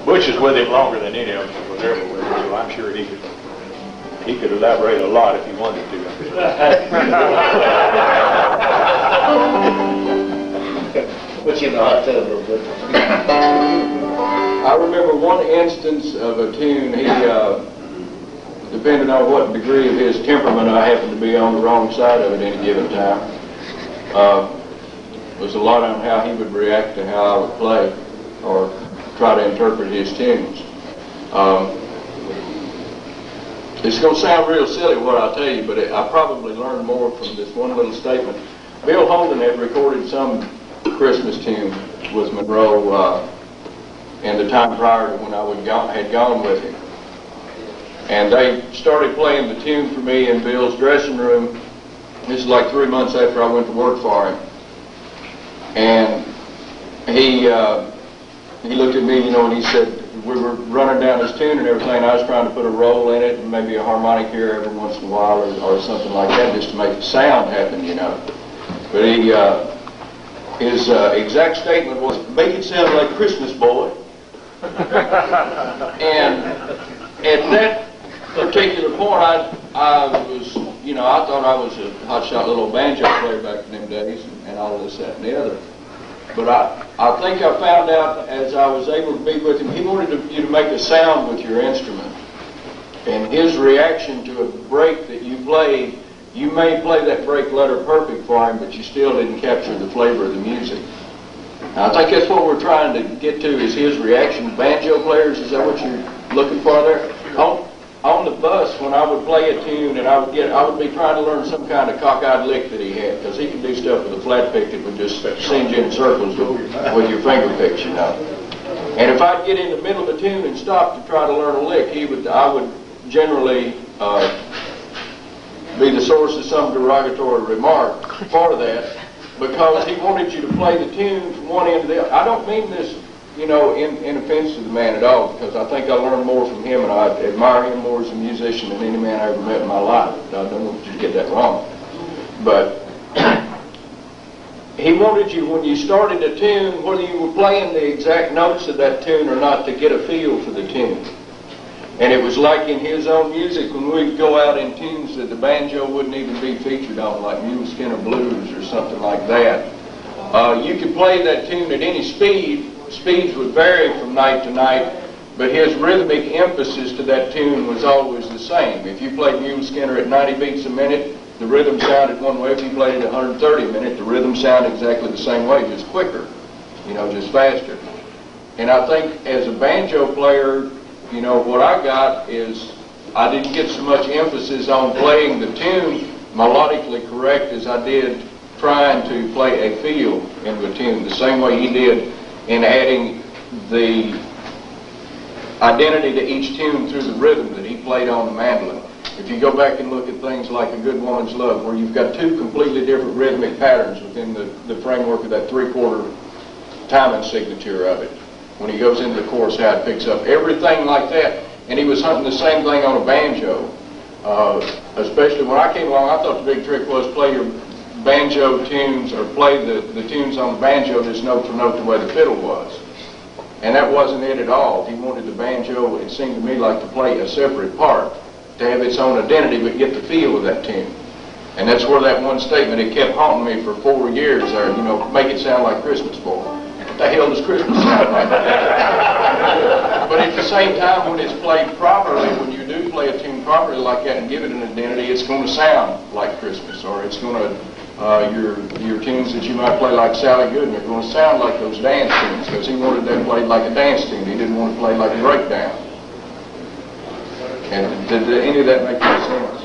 Butch is with him longer than any of us was ever with him, so I'm sure he could elaborate a lot if he wanted to. But you know, I tell a little bit. I remember one instance of a tune, depending on what degree of his temperament I happened to be on the wrong side of at any given time, was a lot on how he would react to how I would play or try to interpret his tunes. It's going to sound real silly what I tell you, but I probably learned more from this one little statement. Bill Holden had recorded some Christmas tune with Monroe in the time prior to when I had gone with him. And they started playing the tune for me in Bill's dressing room. This is like 3 months after I went to work for him. And he looked at me, you know, and he said, we were running down his tune and everything, I was trying to put a roll in it and maybe a harmonic here every once in a while or something like that just to make the sound happen, you know. But his exact statement was, make it sound like Christmas, boy. And at that particular point, I was, you know, I thought I was a hotshot little banjo player back in them days and all this, that, and the other. But I think I found out as I was able to be with him, he wanted you to make a sound with your instrument. And his reaction to a break that you played, you may play that break letter perfect for him, but you still didn't capture the flavor of the music. Now, I think that's what we're trying to get to, is his reaction. Banjo players, is that what you're looking for there? On the bus, when I would play a tune and I would be trying to learn some kind of cockeyed lick that he had, because he could do stuff with a flat pick that would just send you in circles with your finger picks, you know. And if I'd get in the middle of the tune and stop to try to learn a lick, I would generally be the source of some derogatory remark for that, because he wanted you to play the tune from one end to the other. I don't mean this, you know, in offense to the man at all, because I think I learned more from him and I admire him more as a musician than any man I ever met in my life. I don't want you to get that wrong. But he wanted you, when you started a tune, whether you were playing the exact notes of that tune or not, to get a feel for the tune. And it was like in his own music, when we'd go out in tunes that the banjo wouldn't even be featured on, like Mule Skinner Blues or something like that. You could play that tune at any speed. Speeds would vary from night to night, but his rhythmic emphasis to that tune was always the same. If you played Mule Skinner at 90 beats a minute, the rhythm sounded one way. If you played it at 130 a minute, the rhythm sounded exactly the same way, just quicker, you know, just faster. And I think as a banjo player, you know, what I got is I didn't get so much emphasis on playing the tune melodically correct as I did trying to play a feel in the tune, the same way he did in adding the identity to each tune through the rhythm that he played on the mandolin. If you go back and look at things like A Good Woman's Love, where you've got two completely different rhythmic patterns within the framework of that 3/4 timing signature of it, when he goes into the chorus, how it picks up, everything like that. And he was hunting the same thing on a banjo. Especially when I came along, I thought the big trick was play your banjo tunes, or play the tunes on the banjo just note for note the way the fiddle was. And that wasn't it at all. He wanted the banjo, it seemed to me, like to play a separate part, to have its own identity, but get the feel of that tune. And that's where that one statement, it kept haunting me for 4 years there, you know, make it sound like Christmas, boy. What the hell does Christmas sound like? But at the same time, when it's played properly, when you do play a tune properly like that and give it an identity, it's going to sound like Christmas, or it's going to, your tunes that you might play like Sally Gooden are going to sound like those dance tunes, because he wanted them played like a dance tune. He didn't want to play like a breakdown. And did any of that make any sense?